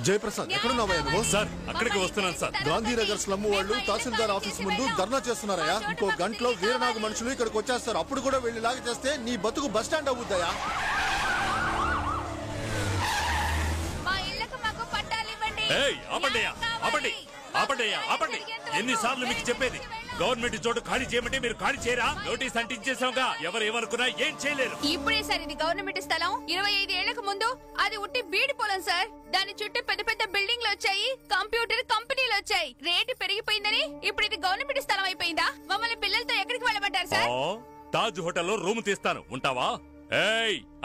జయప్రసాద్ ఎక్కడున్నావయ్యా నువ్వు? సార్ అక్కడికి వస్తున్నాను సార్. గాంధీనగర్ స్లమ్ వాళ్ళు తహసీల్దార్ ఆఫీస్ ముందు ధర్నా చేస్తున్నారయ్యా. ఇంకో గంటలో వీరనాగు మనుషులు ఇక్కడికి వచ్చేస్తారు. అప్పుడు కూడా వెళ్ళి లాగా చేస్తే నీ బతుకు బస్ స్టాండ్ అవుద్దయ్యా. ఆపండి. ఎన్నిసార్లు మీకు చెప్పేది? గవర్నమెంట్ చోటు ఖాళీ చేయమంటే మీరు ఖాళీ చేయరా? నోటీస్ అంటించేసాంగా, ఎవరు ఏమనుకున్నా ఏం చేయలేరు. ఇప్పుడే సార్ ఇది గవర్నమెంట్ స్థలం. 25 ఏళ్లకు ముందు అది ఉట్టి బీడి పొలం సార్. దాని చుట్టూ పెద్ద పెద్ద బిల్డింగ్లు వచ్చాయి, కంప్యూటర్ కంపెనీలు వచ్చాయి. రేటు పెరిగిపోయిందని ఇప్పుడు ఇది గవర్నమెంట్ స్థలం అయిపోయిందా? మమ్మల్ని పిల్లలతో ఎక్కడికి వెళ్ళమంటారు సార్? తాజ్ హోటల్లో రూమ్ తీస్తాను, ఉంటావా?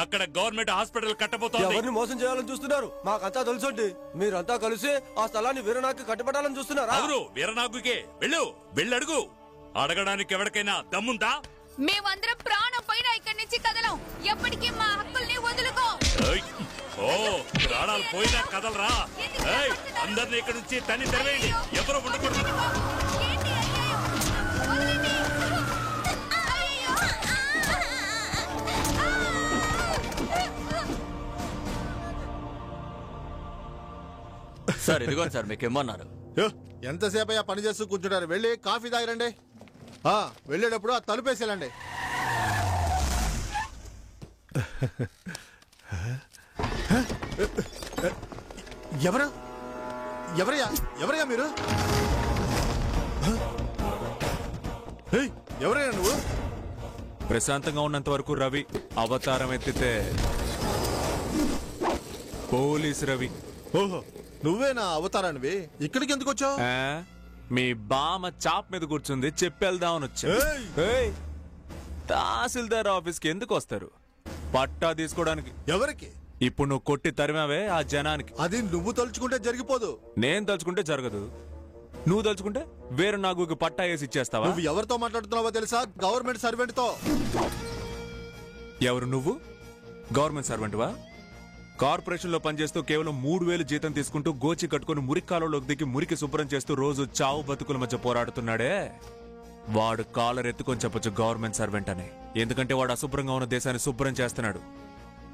అక్కడ గవర్నమెంట్ హాస్పిటల్ కట్టబోతోంది. ఎవరిని మోసం చేయాలని చూస్తున్నారు? మాకంతా తెలుసండి. మీరంతా కలిసి ఆ స్థలాన్ని వీరనాగ్కి కట్టబెట్టాలని చూస్తున్నారా? అవును, వీరనాగుకే. వెళ్ళడుగు. అడగడానికి ఎవరికైనా దమ్ముందా? మేమందరం ప్రాణం పైన ఇక్కడి నుంచి కదలం. ఎప్పటికీ మా హక్కుల్ని వదులుకో. ప్రాణాలు పోయినా కదలరా. అందరినీ ఇక్కడి నుంచి తన్ని తెరవేయండి. ఎవరు ఉండకూడదు. సార్ ఇదిగోండి సార్, మీకు ఇమ్మన్నారు. ఎంతసేపు అయ్యా పని చేస్తూ కూర్చుంటారు? వెళ్ళి కాఫీ తాగిరండి. వెళ్ళేటప్పుడు ఆ తలుపేసేలండి. ఎవరయ్యా మీరు? ఎవరయ్యా నువ్వు? ప్రశాంతంగా ఉన్నంత వరకు రవి, అవతారం ఎత్తితే పోలీస్ రవి. ఓహో, నువ్వేనా అవతారానివి? ఇక్కడికి ఎందుకు వచ్చావు? మీ బామ చాప్ మీద కూర్చుంది, చెప్పేద్దామని వచ్చా. తహసీల్దార్ ఆఫీస్ కి ఎందుకు వస్తారు? పట్టా తీసుకోవడానికి. ఎవరికి? ఇప్పుడు నువ్వు కొట్టి తరిమావే ఆ జనానికి. అది నువ్వు తలుచుకుంటే జరిగిపోదు. నేను తలుచుకుంటే జరగదు. నువ్వు తలుచుకుంటే వేరే నాగుకి పట్టా వేసి ఇచ్చేస్తావా? నువ్వు ఎవరితో మాట్లాడుతున్నావో తెలుసా? గవర్నమెంట్ సర్వెంట్ తో. ఎవరు నువ్వు? గవర్నమెంట్ సర్వెంట్వా? కార్పొరేషన్ లో పనిచేస్తూ కేవలం 3000 జీతం తీసుకుంటూ గోచి కట్టుకుని మురికాలంలోకి దిగి మురికి శుభ్రం చేస్తూ రోజు చావు బతుకుల మధ్య పోరాడుతున్నాడే, వాడు కాలర్ ఎత్తుకొని చెప్పొచ్చు గవర్నమెంట్ సర్వెంట్ అని. ఎందుకంటే వాడు అశుభ్రంగా ఉన్న దేశాన్ని శుభ్రం చేస్తున్నాడు.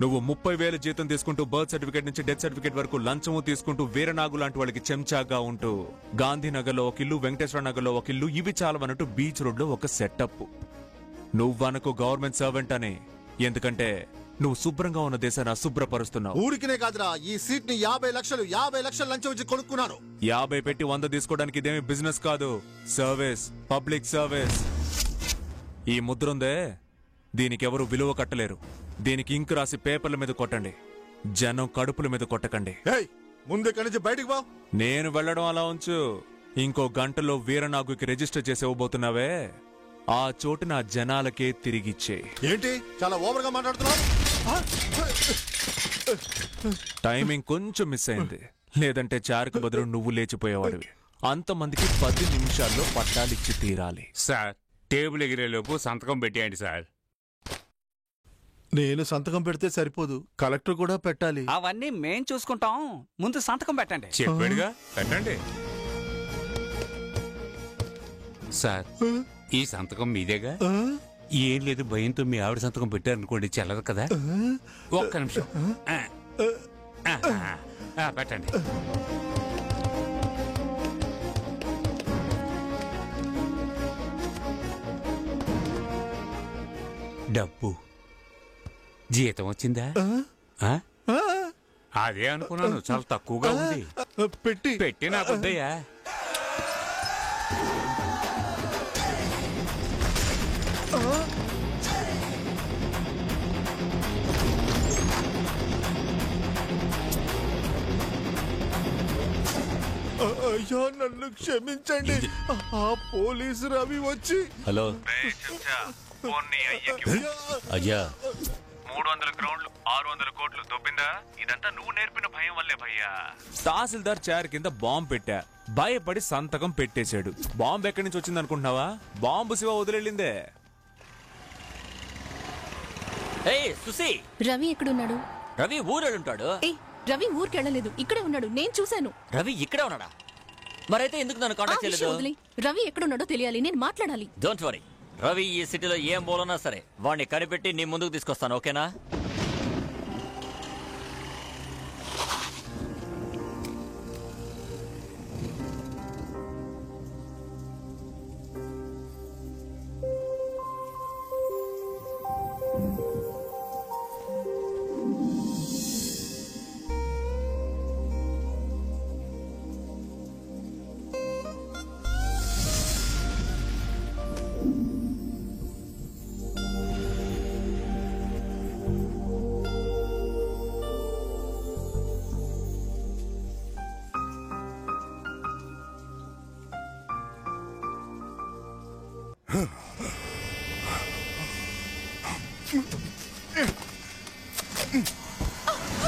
నువ్వు 30,000 జీతం తీసుకుంటూ బర్త్ సర్టిఫికేట్ నుంచి డెత్ సర్టిఫికేట్ వరకు లంచము తీసుకుంటూ వీరనాగు లాంటి వాళ్ళకి చెంచాగా ఉంటూ గాంధీనగర్ లో ఒక ఇల్లు, వెంకటేశ్వర నగర్ లో ఒక ఇల్లు, ఇవి చాలవన్నట్టు బీచ్ రోడ్ లో ఒక సెటప్. నువ్వనుకో గవర్నమెంట్ సర్వెంట్ అని. ఎందుకంటే నువ్వు శుభ్రంగా ఉన్న దేశాన్ని అశుభ్రపరుస్తున్నావు. ఊరికినే కాదురా, ఈ సీట్ ని 50 లక్షలు లంచం ఇచ్చి కొనుక్కున్నారు. 50 పెట్టి 100 తీసుకోవడానికి ఇదేమి బిజినెస్ కాదు, సర్వీస్, పబ్లిక్ సర్వీస్. ఈ ముద్ర ఉందే, దీనికి ఎవరు విలువ కట్టలేరు. దీనికి ఇంకు రాసి పేపర్ల మీద కొట్టండి, జనం కడుపుల మీద కొట్టకండి. ముందు ఇక్కడి నుంచి బయటికి పో. నేను వెళ్లడం అలా ఉంచు. ఇంకో గంటలో వీరనాగుకి రిజిస్టర్ చేసి ఇవ్వబోతున్నావే, ఆ చోటు నా జనాలకే తిరిగిచ్చే. ఏంటి చాలా ఓవర్ గా మాట్లాడుతున్నావు? టైమింగ్ కొంచెం మిస్ అయింది, లేదంటే చారుకు బదులు నువ్వు లేచిపోయేవాడివి. అంతమందికి 10 నిమిషాల్లో పట్టాలిచ్చి తీరాలి. సార్, టేబుల్ ఎగిరేలోపు సంతకం పెట్టేయండి సార్. నేను సంతకం పెడితే సరిపోదు, కలెక్టర్ కూడా పెట్టాలి. అవన్నీ మేం చూసుకుంటాం, ముందు సంతకం పెట్టండి. చెప్పాడుగా, పెట్టండి సార్. ఈ సంతకం మీదేగా? ఏం లేదు, భయంతో మీ ఆవిడ సంతకం పెట్టారనుకోండి, చెల్లదు కదా. ఒక్క నిమిషం పెట్టండి. డబ్బు జీతం వచ్చిందా? అదే అనుకున్నాను, చాలా తక్కువగా ఉంది. పెట్టి నాకు వద్దయ్యా. అయ్యా నన్ను క్షమించండి. ఆ పోలీసు రవి వచ్చి హలో అయ్యా, 300 గ్రౌండ్లు 600 కోట్లు దొబ్బిందా? ఇదంతా నువ్వు నేర్పిన భయం వల్లే భయ్యా. తహసీల్దార్ చైర్ కింద బాంబు పెట్టా, భయపడి సంతకం పెట్టేశాడు. బాంబు ఎక్కడి నుంచి వచ్చింది అనుకుంటున్నావా? బాంబు శివ వదిలేళ్ళిందే. సుసి, రవి ఎక్కడున్నాడు? రవి ఊరెళ్ళుంటాడు. రవి ఊరికెళ్ళలేదు, ఇక్కడే ఉన్నాడు, నేను చూశాను. రవి ఇక్కడే ఉన్నాడా? మరైతే ఎందుకు నన్ను కాంటాక్ట్ చేయలేదు? రవి ఎక్కడున్నాడో తెలియాలి, నేను మాట్లాడాలి. డోంట్ వరీ, రవి ఈ సిటీలో ఏం బోలన్నా సరే వాడిని కనిపెట్టి నీ ముందుకు తీసుకొస్తాను, ఓకేనా?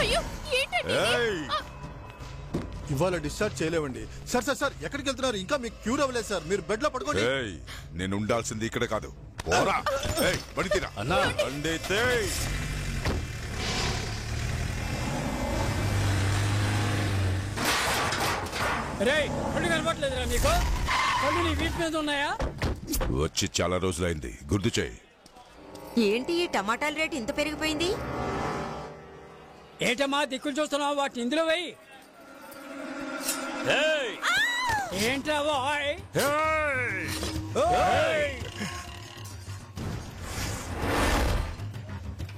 అయ్యో ఏంటండి ఏయ్! ఇవాళ డిశ్చార్జ్ చేయలేవండి. సార్ సార్ సార్ ఎక్కడికి వెళ్తున్నారు? ఇంకా మీకు క్యూర్ అవ్వలేదు సార్. మీరు బెడ్ లో పడుకోండి. ఏయ్, నేను ఉండాల్సింది ఇక్కడ కాదు. పోరా. ఏయ్, బండి తీరా. బండి తీయ్. వచ్చి చాలా రోజులైంది, గుర్తు చేయి. ఏంటి ఈ టమాటాల రేటు ఇంత పెరిగిపోయింది? ఏంటమ్మా దిక్కులు చూస్తున్నావు? వాటి ఇందులో వెయ్యి. ఏంట్రా బాయ్?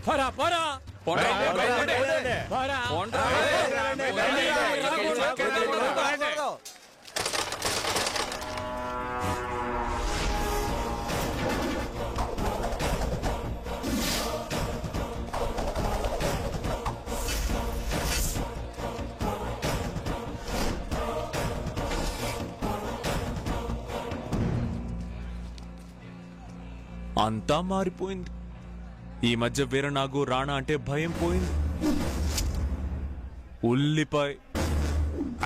పోరా పోరా అంతా మారిపోయింది. ఈ మధ్య వీరనాగు రాణా అంటే భయం పోయింది. ఉల్లిపాయ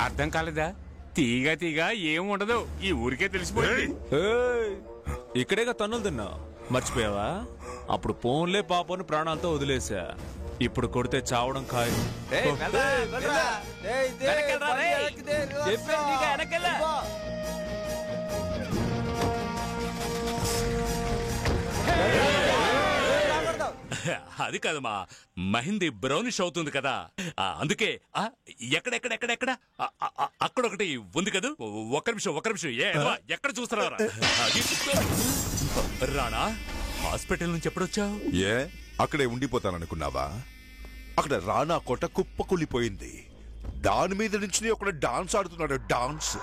అర్థం కాలేదా? తీగ తీగ ఏం ఉండదు, ఈ ఊరికే తెలిసిపోయింది. ఇక్కడేగా తన్నులు తిన్నా, మర్చిపోయావా? అప్పుడు పోన్లే పాపను ప్రాణాలతో వదిలేసా. ఇప్పుడు కొడితే చావడం ఖాయం. అది కాదమ్మా, మహిందీ బ్రౌనిష్ అవుతుంది కదా, అందుకే ఎక్కడెక్కడెక్కడెక్కడ అక్కడొకటి ఉంది కదా. ఒక్క నిమిషం ఎక్కడ చూస్తున్నారా? రాణా, హాస్పిటల్ నుంచి ఎప్పుడొచ్చావు? ఏ అక్కడే ఉండిపోతాననుకున్నావా? అక్కడ రాణా కోట కుప్పకులిపోయింది. దాని మీద నుంచి ఒక డాన్స్ ఆడుతున్నాడు, డాన్స్.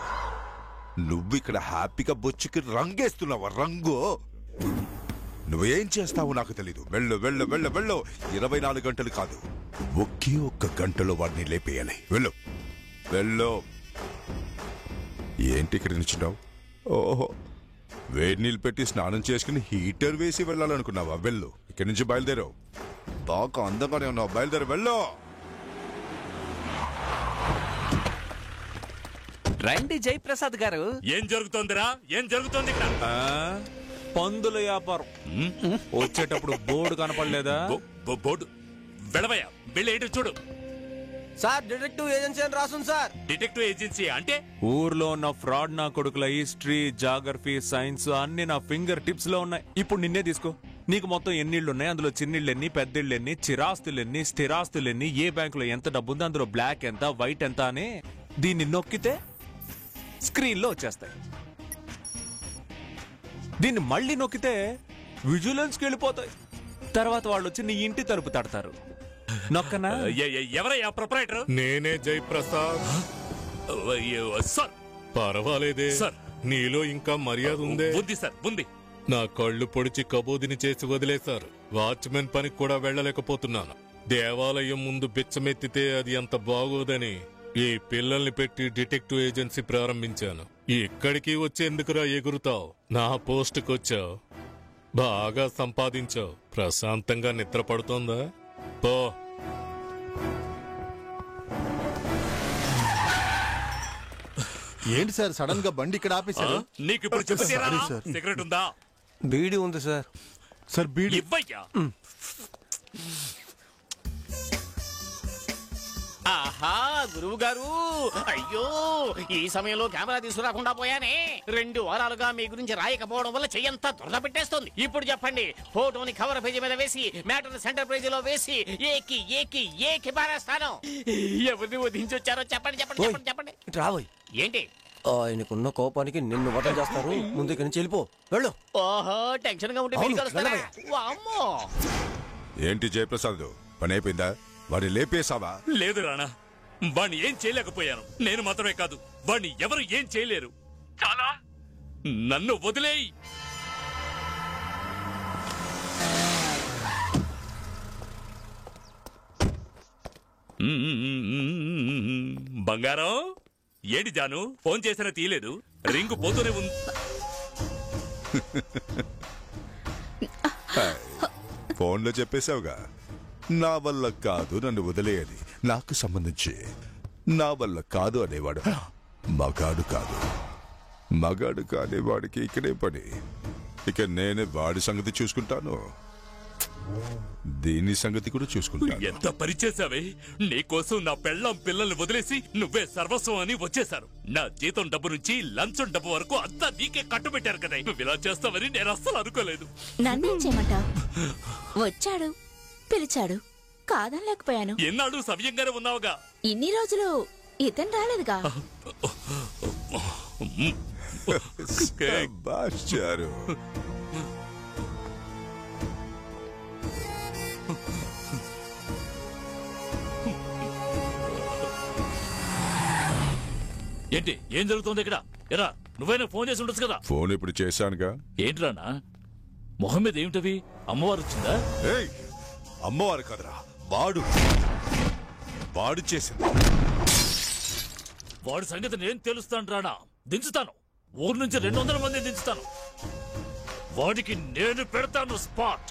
నువ్వు ఇక్కడ హ్యాపీగా బొచ్చుకి రంగేస్తున్నావా? రంగు నువ్వేం చేస్తావో నాకు తెలీదు. వెళ్ళు వెళ్ళు వెళ్ళు వెళ్ళు. 24 గంటలు కాదు, ఒకే ఒక్క గంటలో వాడిని లేపేయాలి. వెళ్ళు వెళ్ళు. ఏంటి ఇక్కడ నిల్చున్నావు? ఓహో, వేడి నీళ్ళు పెట్టి స్నానం చేసుకుని హీటర్ వేసి వెళ్ళాలనుకున్నావా? వెళ్ళు, ఇక్కడి నుంచి బయలుదేరావు. బాగా అందంగానే ఉన్నావు, బయలుదేరు. వెళ్ళు. రండి జయప్రసాద్ గారు. ఏం జరుగుతోందిరా? ఏం జరుగుతోంది ఇక్కడ? పందుల వ్యాపారం. వచ్చేటప్పుడు బోర్డు కనపడలేదా? బోర్డు వెళ్ళవయ్యా, వెళ్ళి చూడు. సార్ డిటెక్టివ్ ఏజెన్సీ అని రాసుంది సార్. డిటెక్టివ్ ఏజెన్సీ అంటే? ఊర్లో ఉన్న ఫ్రాడ్ నా కొడుకుల హిస్టరీ, జాగ్రఫీ, సైన్స్ అన్ని నా ఫింగర్ టిప్స్ లో ఉన్నాయి. ఇప్పుడు నిన్నే తీసుకో. నీకు మొత్తం ఎన్నిళ్ళున్నాయి, అందులో చిన్నిళ్ళెన్ని, పెద్దిళ్ళెన్ని, చిరాస్తులెన్ని, స్థిరాస్తులెన్ని, ఏ బ్యాంకులో ఎంత డబ్బు ఉంది, అందులో బ్లాక్ ఎంత, వైట్ ఎంత అని దీన్ని నొక్కితే స్క్రీన్ లో వచ్చేస్తాయి. దీన్ని మళ్ళీ నొక్కితే విజిలెన్స్ కి వెళ్ళిపోతాయి. తర్వాత వాళ్ళు వచ్చి నీ ఇంటి తలుపు తడతారు. నొక్కనా? ఎవరయ్యా ప్రొపరైటర్? నేనే జయప్రసాద్. సార్ పర్వాలేదే సార్, నీలో ఇంకా మర్యాద ఉందే? ఉంది సార్, ఉంది. నా కళ్ళు పొడిచి కబోదిని చేసి వదిలేశారు. వాచ్మెన్ పనికి కూడా వెళ్ళలేకపోతున్నాను. దేవాలయం ముందు బిచ్చమెత్తితే అది అంత బాగోదని ఈ పిల్లల్ని పెట్టి డిటెక్టివ్ ఏజెన్సీ ప్రారంభించాను. ఇక్కడికి వచ్చేందుకురా ఎగురుతావు? నా పోస్టుకొచ్చావు, బాగా సంపాదించావు, ప్రశాంతంగా నిద్ర పడుతోందా? పో. ఏంటి సార్ సడన్ గా బండి ఇక్కడ ఆపేశారు? నీకు ఇప్పుడు చెప్పేరా? సిగరెట్ ఉందా? బీడీ ఉంది సార్. సార్ బీడీ ఇవ్వయ్యా. ఆహా గురువు గారు, అయ్యో ఈ సమయంలో కెమెరా తీసుకురాకుండా పోయానే. 2 వారాలుగా మీ గురించి రాయకపోవడం వల్ల చెయ్యంతా దురద పెట్టేస్తుంది. ఇప్పుడు చెప్పండి, ఫోటోని కవర్ పేజీ మీద వేసి మ్యాటర్ సెంటర్ పేజీలో వేసి ఏకి ఏకి ఏకి పారేస్తాను. ఎవరిని వధించొచ్చారో చెప్పండి చెప్పండి చెప్పండి చెప్పండి. రాబోయ్. ఏంటి? ఆయనకున్న కోపానికి నిన్ను వదలు చేస్తారు. ముందు ఇక్కడి నుంచి వెళ్ళిపో. వెళ్ళు. ఓహో, టెన్షన్ గా ఉంటే మీరు కలుస్తారా? వామ్మో. ఏంటి జయప్రసాద్, పని అయిపోయిందా? వాడిని లేపేశావా? లేదు రాణా, వాణ్ణి ఏం చేయలేకపోయాను. నేను మాత్రమే కాదు, వాణ్ణి ఎవరు ఏం చేయలేరు. చాలా, నన్ను వదిలేయి. బంగారం, ఏంటి జాను ఫోన్ చేసినా తీయలేదు? రింగు పోతూనే ఉంది. ఫోన్లో చెప్పేశావుగా. నా వల్ల కాదు నన్ను వదిలేయని నాకు సంబంధించి నా వల్ల కాదు అనేవాడు మగాడు కాదు. మగాడు కానివాడికి ఇక్కడే పని. ఇక నేనే వాడి సంగతి చూసుకుంటాను, దీని సంగతి కూడా చూసుకుంటాను. ఎంత పరిచేసావే! నీకోసం నా పెళ్ళాం పిల్లల్ని వదిలేసి నువ్వే సర్వస్వం అని వచ్చేశారు. నా జీతం డబ్బు నుంచి లంచం డబ్బు వరకు అంతా నీకే కట్టుబెట్టారు కదా. నువ్వు ఇలా చేస్తావని నేను అస్సలు అనుకోలేదు. నన్నేం చేయమంటావు? వచ్చాడు, పిలిచాడు, కాదనలేకపోయాను. ఎన్నాడు సవ్యంగానే ఉన్నావుగా. ఇన్ని రోజులు ఇతను రాలేదుగా. బాచారు. ఏంటి ఏం జరుగుతుంది ఇక్కడ? ఎరా నువ్వైనా ఫోన్ చేసి ఉండొచ్చు కదా. ఫోన్ ఇప్పుడు చేశానుగా. ఏంట్రానా మొహం మీద ఏమిటవి? అమ్మవారు వచ్చిందా? అమ్మవారు కదరా, వాడు చేసింది. వాడి సంగతి నేను తెలుస్తాను రానా. దించుతాను, ఊరు నుంచి 200 మంది దించుతాను. వాడికి నేను పెడతాను స్పాట్.